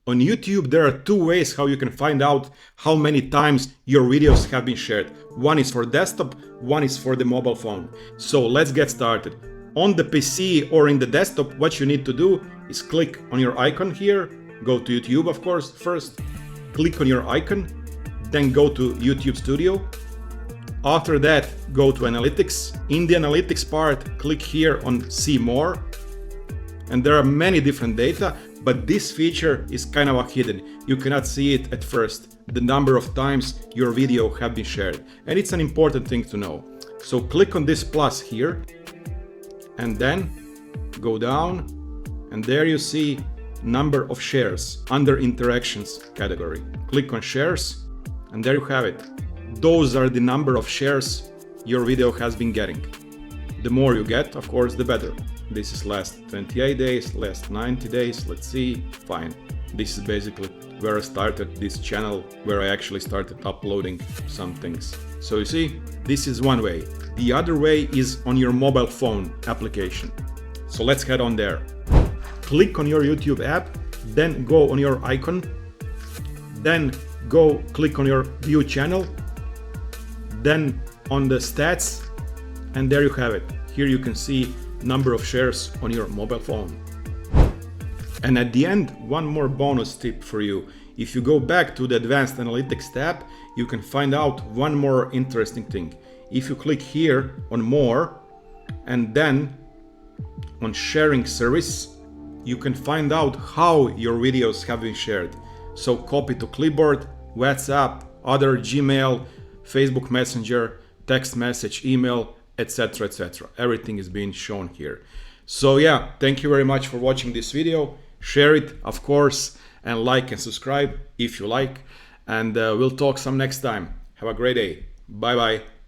On YouTube, there are two ways how you can find out how many times your videos have been shared. One is for desktop, one is for the mobile phone. So let's get started. On the PC or in the desktop, what you need to do is click on your icon here. Go to YouTube, of course, first. Click on your icon, then go to YouTube Studio. After that, go to Analytics. In the Analytics part, click here on See More. And there are many different data, but this feature is kind of hidden. You cannot see it at first, the number of times your video have been shared. And it's an important thing to know. So click on this plus here, and then go down, and there you see number of shares under interactions category. Click on shares, and there you have it. Those are the number of shares your video has been getting. The more you get, of course, the better. This is last 28 days, last 90 days, let's see, fine. This is basically where I started this channel, where I actually started uploading some things. So you see, this is one way. The other way is on your mobile phone application. So let's head on there. Click on your YouTube app, then go on your icon, then go click on your view channel, then on the stats, and there you have it. Here you can see number of shares on your mobile phone. And at the end, one more bonus tip for you. If you go back to the Advanced Analytics tab, you can find out one more interesting thing. If you click here on More and then on Sharing Service, you can find out how your videos have been shared. So copy to clipboard, WhatsApp, other Gmail, Facebook Messenger, text message, email, etc, etc. Everything is being shown here. So yeah, thank you very much for watching this video. Share it, of course, and like and subscribe if you like. And we'll talk some next time. Have a great day. Bye bye.